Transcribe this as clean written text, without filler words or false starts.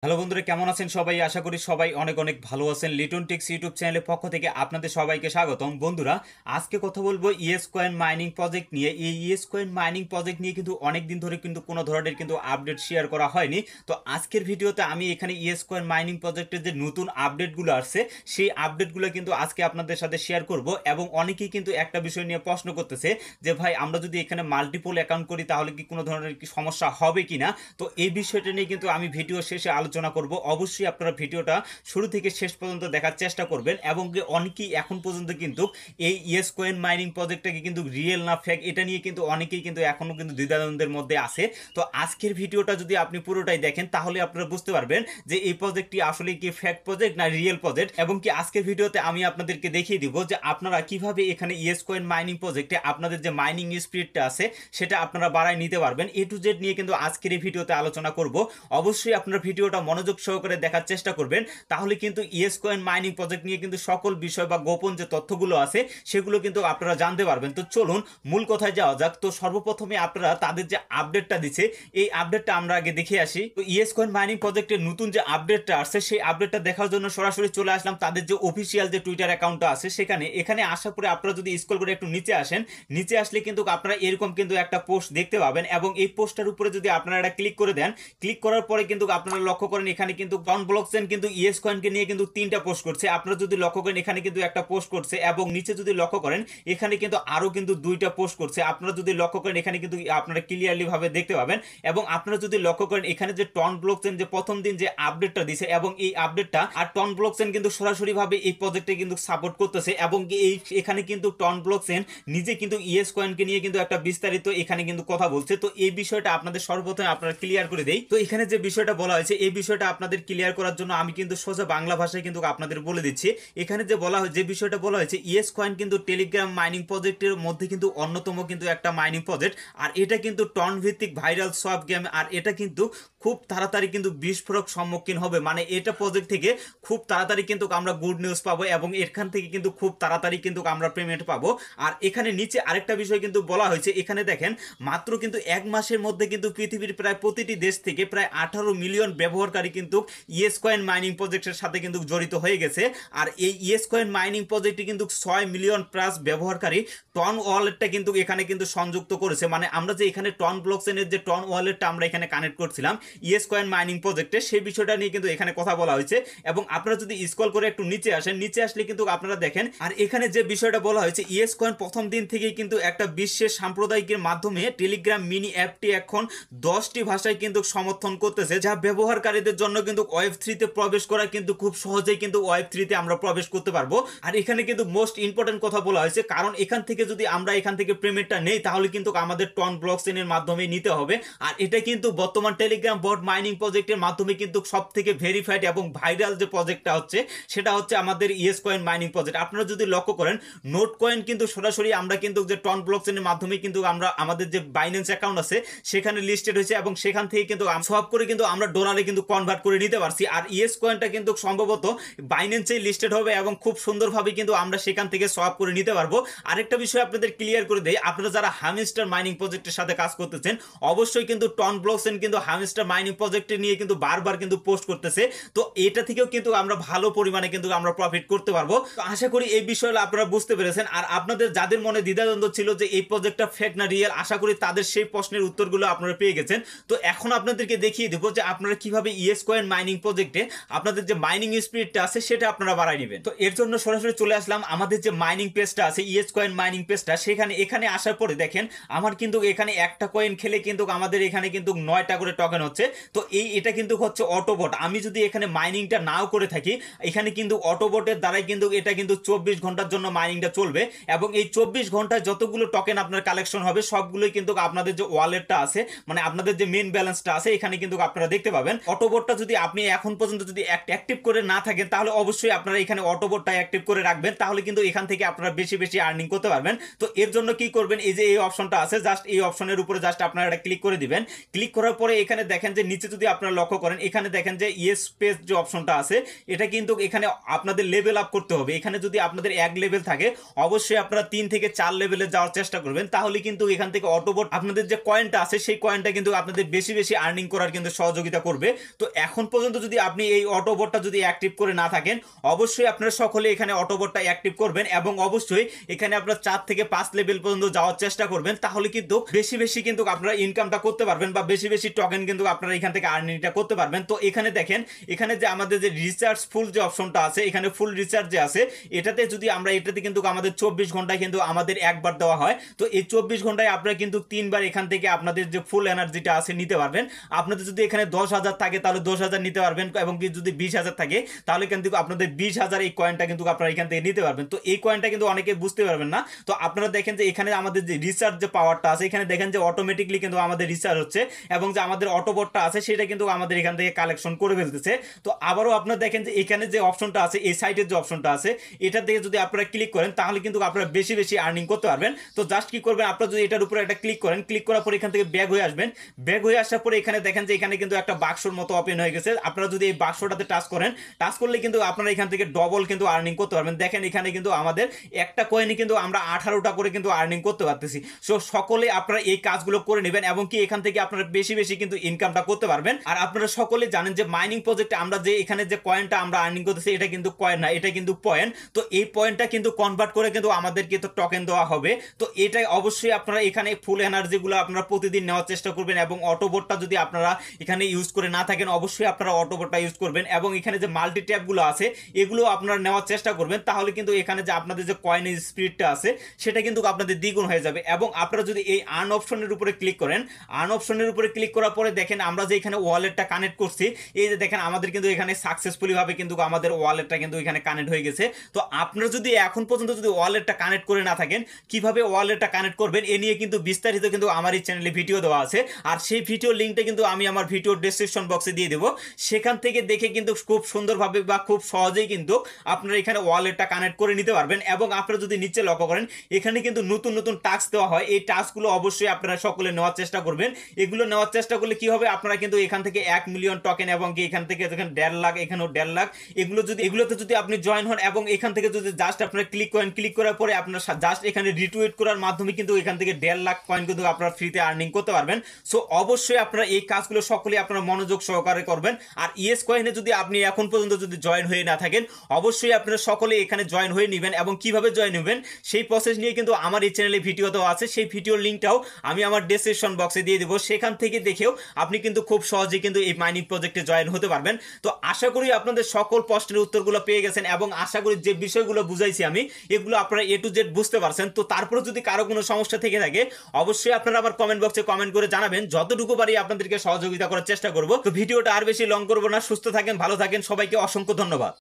Hello বন্ধুরা, কেমন আছেন সবাই? আশা করি সবাই অনেক অনেক ভালো আছেন। লিটন টেক্স ইউটিউব চ্যানেলের পক্ষ থেকে আপনাদের সবাইকে স্বাগতম। বন্ধুরা, আজকে কথা বলবো ইএস কয়েন মাইনিং প্রজেক্ট নিয়ে। এই ইএস কয়েন মাইনিং প্রজেক্ট নিয়ে কিন্তু অনেক দিন ধরে কিন্তু কোনো ধরনের কিন্তু আপডেট শেয়ার করা হয়নি। তো আজকের ভিডিওতে আমি এখানে ইএস কয়েন মাইনিং প্রজেক্টের যে নতুন আপডেটগুলো আসছে সেই আপডেটগুলো কিন্তু আজকে আপনাদের সাথে শেয়ার করব। এবং অনেকেই কিন্তু একটা বিষয় নিয়ে প্রশ্ন করতেছে যে ভাই, আমরা যদি এখানে মাল্টিপল অ্যাকাউন্ট করি তাহলে কি কোনো ধরনের কি সমস্যা হবে কিনা। তো এই বিষয়টা নিয়ে কিন্তু আমি ভিডিও শেষে আলোচনা করব। অবশ্যই আপনারা ভিডিওটা শুরু থেকে শেষ পর্যন্ত দেখার চেষ্টা করবেন। এবং অনেকেই এখন পর্যন্ত কিন্তু এই ইয়েস কয়েন মাইনিং প্রজেক্টটাকে কিন্তু রিয়েল না ফেক এটা নিয়ে কিন্তু অনেকেই কিন্তু এখনো কিন্তু দ্বিধাদ্বন্দ্বের মধ্যে আছে। তো আজকের ভিডিওটা যদি আপনি পুরোটাই দেখেন তাহলে আপনারা বুঝতে পারবেন যে এই প্রজেক্টটি আসলে কি ফেক প্রজেক্ট না রিয়েল প্রজেক্ট। এবং কি আজকের ভিডিওতে আমি আপনাদেরকে দেখিয়ে দিব যে আপনারা কিভাবে এখানে ইয়েস কয়েন মাইনিং প্রজেক্টে আপনাদের যে মাইনিং স্পিডটা আছে সেটা আপনারা বাড়ায় নিতে পারবেন। এ টু জেড নিয়ে কিন্তু আজকের এই ভিডিওতে আলোচনা করব। অবশ্যই আপনারা ভিডিওটা মনোযোগ সহকারে দেখার চেষ্টা করবেন, তাহলে কিন্তু ইএস কয়েন মাইনিং প্রজেক্ট নিয়ে কিন্তু সকল বিষয় বা গোপন যে তথ্যগুলো আছে সেগুলো কিন্তু আপনারা জানতে পারবেন। তো চলুন মূল কথায় যাওয়া যাক। তো সর্বপ্রথমে আপনারা তাদের যে আপডেটটা দিচ্ছে এই আপডেটটা আমরা আগে দেখে আসি। তো ইএস কয়েন মাইনিং প্রজেক্টের নতুন যে আপডেটটা আসছে সেই আপডেটটা দেখার জন্য সরাসরি চলে আসলাম তাদের যে অফিসিয়াল যে টুইটার অ্যাকাউন্টটা আছে সেখানে। এখানে আসার পরে আপনারা যদি স্ক্রল করে একটু নিচে আসেন, নিচে আসলে কিন্তু আপনারা এরকম কিন্তু একটা পোস্ট দেখতে পাবেন। এবং এই পোস্টটার উপরে যদি আপনারা এটা ক্লিক করে দেন, ক্লিক করার পরে কিন্তু আপনারা লক্ষ্য করেন এখানে কিন্তু ডন ব্লকচেন কিন্তু ইএস কয়েনকে নিয়ে কিন্তু তিনটা পোস্ট করছে। আপনারা যদি লক্ষ্য করেন এখানে কিন্তু একটা পোস্ট করছে এবং নিচে যদি লক্ষ্য করেন এখানে কিন্তু আরো কিন্তু দুইটা পোস্ট করছে। আপনারা যদি লক্ষ্য করেন এখানে কিন্তু আপনারা ক্লিয়ারলি ভাবে দেখতে পাবেন। এবং আপনারা যদি লক্ষ্য করেন এখানে যে টন ব্লকচেন যে প্রথম দিন যে আপডেটটা দিছে এবং এই আপডেটটা আর টন ব্লকচেন কিন্তু সরাসরি ভাবে এই প্রজেক্টে কিন্তু সাপোর্ট করতেছে। এবং এই এখানে কিন্তু টন ব্লকচেন নিজে কিন্তু ইএস কয়েনকে নিয়ে কিন্তু একটা বিস্তারিত এখানে কিন্তু কথা বলছে। তো এই বিষয়টা আপনাদের সর্বপ্রথমে আপনারা ক্লিয়ার করে দেই। তো এখানে যে বিষয়টা বলা হয়েছে এই বিষয়টা আপনাদের ক্লিয়ার করার জন্য আমি কিন্তু সোজা বাংলা ভাষায় কিন্তু আপনাদের বলে দিচ্ছি। এখানে যে বলা হয় যে বিষয়টা বলা হয়েছে ইএস কয়েন কিন্তু টেলিগ্রাম মাইনিং প্রজেক্টের মধ্যে কিন্তু অন্যতম কিন্তু একটা মাইনিং প্রজেক্ট। আর এটা কিন্তু টন ভিত্তিক ভাইরাল সফট গেম। আর এটা কিন্তু খুব তাড়াতাড়ি কিন্তু বিস্ফোরক সম্মুখীন হবে, মানে এটা প্রজেক্ট থেকে খুব তাড়াতাড়ি কিন্তু আমরা গুড নিউজ পাবো এবং এখান থেকে কিন্তু খুব তাড়াতাড়ি কিন্তু আমরা পেমেন্ট পাবো। আর এখানে নিচে আরেকটা বিষয় কিন্তু বলা হয়েছে, এখানে দেখেন মাত্র কিন্তু এক মাসের মধ্যে কিন্তু পৃথিবীর প্রায় প্রতিটি দেশ থেকে প্রায় 18 মিলিয়ন ব্যবহারকারী কিন্তু ইএস কয়েন মাইনিং প্রজেক্টের সাথে কিন্তু জড়িত হয়ে গেছে। আর এই ইএস কয়েন মাইনিং প্রজেক্টটি কিন্তু 6 মিলিয়ন প্লাস ব্যবহারকারী টন ওয়ালেটটা কিন্তু এখানে কিন্তু সংযুক্ত করেছে। মানে আমরা যে এখানে টন ব্লকচেনের যে টন ওয়ালেটটা আমরা এখানে কানেক্ট করছিলাম ইএস কয়েন মাইনিং প্রজেক্টে সেই বিষয়টা নিয়ে কিন্তু এখানে কথা বলা হয়েছে। এবং আপনারা যদি স্ক্রল করে একটু নিচে আসেন, নিচে আসলে কিন্তু আপনারা দেখেন আর এখানে যে বিষয়টা বলা হয়েছে ইএস কয়েন প্রথম দিন থেকেই কিন্তু একটা বিশ্বের সাম্প্রদায়িকের মাধ্যমে টেলিগ্রাম মিনি অ্যাপটি এখন 10টি ভাষায় কিন্তু সমর্থন করতেছে, যা ব্যবহারকারীদের জন্য কিন্তু ওয়েব 3 তে প্রবেশ করা কিন্তু খুব সহজেই কিন্তু ওয়েব 3 তে আমরা প্রবেশ করতে পারবো। আর এখানে কিন্তু মোস্ট ইম্পর্টেন্ট কথা বলা হয়েছে, কারণ এখান থেকে যদি আমরা এখান থেকে পেমেন্টটা নেই তাহলে কিন্তু আমাদের টন ব্লকচেনের মাধ্যমে নিতে হবে। আর এটা কিন্তু বর্তমান টেলিগ্রাম বট মাইনিং প্রজেক্টের মাধ্যমে কিন্তু সব থেকে ভেরিফাইড এবং ভাইরাল যে প্রজেক্টটা হচ্ছে সেটা হচ্ছে আমাদের ইএস কয়েন মাইনিং প্রজেক্ট। আপনারা যদি লক্ষ্য করেন নোট কয়েন কিন্তু সরাসরি আমরা কিন্তু যে টন ব্লকচেনের মাধ্যমে কিন্তু আমরা আমাদের যে বাইন্যান্স অ্যাকাউন্ট আছে সেখানে লিস্টেড হয়েছে এবং সেখান থেকে কিন্তু সব করে কিন্তু আমরা ডলারে কিন্তু কনভার্ট করে নিতে পারছি। আর ইএস কয়েনটা কিন্তু সম্ভবত বাইন্যান্সে লিস্টেড হবে এবং খুব সুন্দরভাবে কিন্তু আমরা সেখান থেকে সোয়াপ করে নিতে পারবো। আরেকটা বিষয় আপনাদের ক্লিয়ার করে দেই, আপনারা যারা হামস্টার মাইনিং প্রজেক্টের সাথে কাজ করতেছেন অবশ্যই কিন্তু টন ব্লকচেন কিন্তু হামস্টার মাইনিং প্রজেক্টে নিয়ে কিন্তু বারবার কিন্তু পোস্ট করতেছে। তো এটা থেকেও কিন্তু আমরা ভালো পরিমাণে কিন্তু আমরা প্রফিট করতে পারবো। তো আশা করি এই বিষয়গুলো আপনারা বুঝতে পেরেছেন। আর আপনাদের যাদের মনে দ্বিধাদ্বন্দ্ব ছিল যে এই প্রজেক্টটা ফেক না রিয়েল, আশা করি তাদের সেই প্রশ্নের উত্তরগুলো আপনারা পেয়ে গেছেন। তো এখন আপনাদেরকে দেখিয়ে দেবো যে আপনারা কিভাবে ইএস কয়েন মাইনিং প্রজেক্টে আপনাদের যে মাইনিং স্পিডটা আছে সেটা আপনারা বাড়াই নেবেন। তো এর জন্য সরাসরি চলে আসলাম আমাদের যে মাইনিং পেজটা আছে ইএস কয়েন মাইনিং পেজটা সেখানে। এখানে আসার পরে দেখেন আমার কিন্তু এখানে একটা কয়েন খেলে কিন্তু আমাদের এখানে কিন্তু 9টা করে টোকেন হচ্ছে। তো এটা কিন্তু হচ্ছে অটোবট। আমি যদি এখানে মাইনিংটা নাও করে থাকি এখানে কিন্তু অটোবটের দ্বারাই কিন্তু এটা কিন্তু 24 ঘন্টার জন্য মাইনিংটা চলবে এবং এই 24 ঘন্টায় যতগুলো টোকেন আপনার কালেকশন হবে সবগুলোই কিন্তু আপনাদের যে ওয়ালেটটা আছে মানে আপনাদের যে মেইন ব্যালেন্সটা আছে এখানে কিন্তু আপনারা দেখতে পাবেন। অটোবটটা যদি আপনি এখন পর্যন্ত যদি অ্যাক্টিভ করে না থাকেন তাহলে অবশ্যই আপনারা এখানে অটোবটটা অ্যাক্টিভ করে রাখবেন, তাহলে কিন্তু এখান থেকে আপনারা বেশি বেশি আর্নিং করতে পারবেন। তো এর জন্য কি করবেন, এই যে এই অপশনটা আছে জাস্ট এই অপশনের উপরে জাস্ট আপনারা এটা ক্লিক করে দিবেন। ক্লিক করার পরে এখানে দেখেন দেখেন যে নিচে যদি আপনারা লক্ষ্য করেন, এখানে দেখেন যে ইয়েস স্পেস যে অপশনটা আছে, এটা কিন্তু এখানে আপনাদের লেভেল আপ করতে হবে। এখানে যদি আপনাদের 1 লেভেল থাকে, অবশ্যই আপনারা 3 থেকে 4 লেভেলে যাওয়ার চেষ্টা করবেন, তাহলে কিন্তু এখান থেকে অটোবট আপনাদের যে কয়েনটা আছে সেই কয়েনটা কিন্তু আপনাদের বেশি বেশি আর্নিং করার কিন্তু সহযোগিতা করবে। তো এখন পর্যন্ত যদি আপনি এই অটোবটটা যদি অ্যাক্টিভ করে না থাকেন, অবশ্যই আপনারা সকলে এখানে অটোবটটা অ্যাক্টিভ করবেন এবং অবশ্যই এখানে আপনারা 4 থেকে 5 লেভেল পর্যন্ত যাওয়ার চেষ্টা করবেন, তাহলে কিন্তু বেশি বেশি কিন্তু আপনারা ইনকামটা করতে পারবেন বা বেশি বেশি টোকেন কিন্তু আপনারা এখান থেকে আর্নিংটা করতে পারবেন। তো এখানে দেখেন, এখানে যে আমাদের যে রিচার্জ ফুল যে অপশনটা আছে, এখানে ফুল রিচার্জ যে আছে, এটাতে যদি আমরা এটাতে কিন্তু আমাদের 24 ঘন্টায় কিন্তু আমাদের একবার দেওয়া হয়। তো এই 24 ঘন্টায় আপনারা কিন্তু 3বার এখান থেকে আপনাদের যে ফুল এনার্জিটা আছে নিতে পারবেন। আপনাদের যদি এখানে 10,000 থাকে তাহলে 10,000 নিতে পারবেন, এবং যদি 20,000 থাকে তাহলে কিন্তু আপনাদের 20,000 এই কয়েনটা কিন্তু আপনারা এখান থেকে নিতে পারবেন। তো এই কয়েনটা কিন্তু অনেকে বুঝতে পারবেন না। তো আপনারা দেখেন যে এখানে আমাদের যে রিচার্জ যে পাওয়ারটা আছে, এখানে দেখেন যে অটোমেটিকলি কিন্তু আমাদের রিচার্জ হচ্ছে, এবং যে আমাদের অটোবটটা আছে সেটা কিন্তু আমাদের এখান থেকে কালেকশন করে ফেলতেছে। তো আবারও আপনারা দেখেন যে এখানে যে অপশনটা আছে, এই সাইডের যে অপশনটা আছে, এটা থেকে যদি আপনারা ক্লিক করেন তাহলে কিন্তু আপনারা বেশি বেশি আর্নিং করতে পারবেন। তো জাস্ট কি করবেন, আপনারা যদি এটার উপরে একটা ক্লিক করেন, ক্লিক করার পর এখান থেকে ব্যাক হয়ে আসবেন। ব্যাক হয়ে আসার পরে এখানে দেখেন যে এখানে কিন্তু একটা বাক্সর মতো ওপেন হয়ে গেছে। আপনারা যদি এই বাক্সটাতে টাচ করেন, টাচ করলে কিন্তু আপনারা এখান থেকে ডবল কিন্তু আর্নিং করতে পারবেন। দেখেন এখানে কিন্তু আমাদের একটা কয়েনে কিন্তু আমরা 18টা করে কিন্তু আর্নিং করতে পারতেছি। সো সকলে আপনারা এই কাজগুলো করে নেবেন এবং কি এখান থেকে আপনারা বেশি বেশি কিন্তু ইনকামটা করতে পারবেন। আর আপনারা সকলে জানেন যে মাইনিং প্রজেক্টে আমরা যে এখানে যে কয়েনটা আমরা আর্নিং করতেছি, এটা কিন্তু কয়েন না, এটা কিন্তু পয়েন্ট। তো এই পয়েন্টটা কিন্তু কনভার্ট করে কিন্তু আমাদেরকে তো টোকেন দেওয়া হবে। তো এটাই অবশ্যই আপনারা এখানে ফুল এনার্জিগুলো আপনারা প্রতিদিন নেওয়ার চেষ্টা করবেন, এবং অটোবোটটা যদি আপনারা এখানে ইউজ করে না থাকেন, অবশ্যই আপনারা অটোবোটটা ইউজ করবেন, এবং এখানে যে মাল্টি ট্যাবগুলো আছে এগুলো আপনারা নেওয়ার চেষ্টা করবেন। তাহলে কিন্তু এখানে যে আপনাদের যে কয়েনের স্পিডটা আছে সেটা কিন্তু আপনাদের দ্বিগুণ হয়ে যাবে। এবং আপনারা যদি এই আর্ন অপশনের উপরে ক্লিক করেন, আর্ন অপশনের উপরে ক্লিক করার পরে দেখেন আমরা যে এখানে ওয়ালেটটা কানেক্ট করছি, এই যে দেখেন আমাদের কিন্তু এখানে সাকসেসফুলি ভাবে কিন্তু আমাদের ওয়ালেটটা কিন্তু এখানে কানেক্ট হয়ে গেছে। তো আপনারা যদি এখন পর্যন্ত যদি ওয়ালেটটা কানেক্ট করে না থাকেন, কিভাবে ওয়ালেটটা কানেক্ট করবেন এ নিয়ে কিন্তু বিস্তারিত কিন্তু আমার এই চ্যানেলে ভিডিও দেওয়া আছে, আর সেই ভিডিও লিঙ্কটা কিন্তু আমি আমার ভিডিও ডেসক্রিপশন বক্সে দিয়ে দেবো। সেখান থেকে দেখে কিন্তু খুব সুন্দরভাবে বা খুব সহজেই কিন্তু আপনারা এখানে ওয়ালেটটা কানেক্ট করে নিতে পারবেন। এবং আপনারা যদি নিচে লক্ষ্য করেন, এখানে কিন্তু নতুন নতুন টাস্ক দেওয়া হয়। এই টাস্কগুলো অবশ্যই আপনারা সকলে নেওয়ার চেষ্টা করবেন। এগুলো নেওয়ার চেষ্টা করলে কি হবে, আপনারা কিন্তু এখান থেকে 1 মিলিয়ন টোকেন, এবং কি এখান থেকে দেখেন 1.5 লাখ, এখানেও 1.5 লাখ, এগুলোতে যদি আপনি জয়েন হন এবং এখান থেকে যদি জাস্ট আপনারা ক্লিক করেন, ক্লিক করার পরে আপনারা জাস্ট এখানে রিটুইট করার মাধ্যমে কিন্তু এখান থেকে 1.5 লাখ কয়েন কিন্তু আপনারা ফ্রিতে আর্নিং করতে পারবেন। সো অবশ্যই আপনারা এই কাজগুলো সকলে আপনারা মনোযোগ সহকারে করবেন। আর ইয়েস কয়েনে যদি আপনি এখন পর্যন্ত যদি জয়েন হয়ে না থাকেন, অবশ্যই আপনারা সকলে এখানে জয়েন হয়ে নেবেন, এবং কিভাবে জয়েন হবেন সেই প্রসেস নিয়ে কিন্তু আমার এই চ্যানেলে ভিডিও দেওয়া আছে। সেই ভিডিওর লিঙ্কটাও আমি আমার ডেসক্রিপশন বক্সে দিয়ে দেবো, সেখান থেকে দেখেও আপনি কিন্তু খুব সহজে কিন্তু এই মাইনিং প্রজেক্টে জয়েন হতে পারবেন। তো আশা করি আপনাদের সকল প্রশ্নের উত্তরগুলো পেয়ে গেছেন, এবং আশা করি যে বিষয়গুলো বুঝাইছি আমি এগুলো আপনারা A to Z বুঝতে পারছেন। তো তারপরে যদি কারো কোনো সমস্যা থেকে থাকে, অবশ্যই আপনারা আবার কমেন্ট বক্সে কমেন্ট করে জানাবেন, যতটুকু পারি আপনাদেরকে সহযোগিতা করার চেষ্টা করব। তো ভিডিওটা আর বেশি লং করবো না, সুস্থ থাকেন, ভালো থাকেন, সবাইকে অসংখ্য ধন্যবাদ।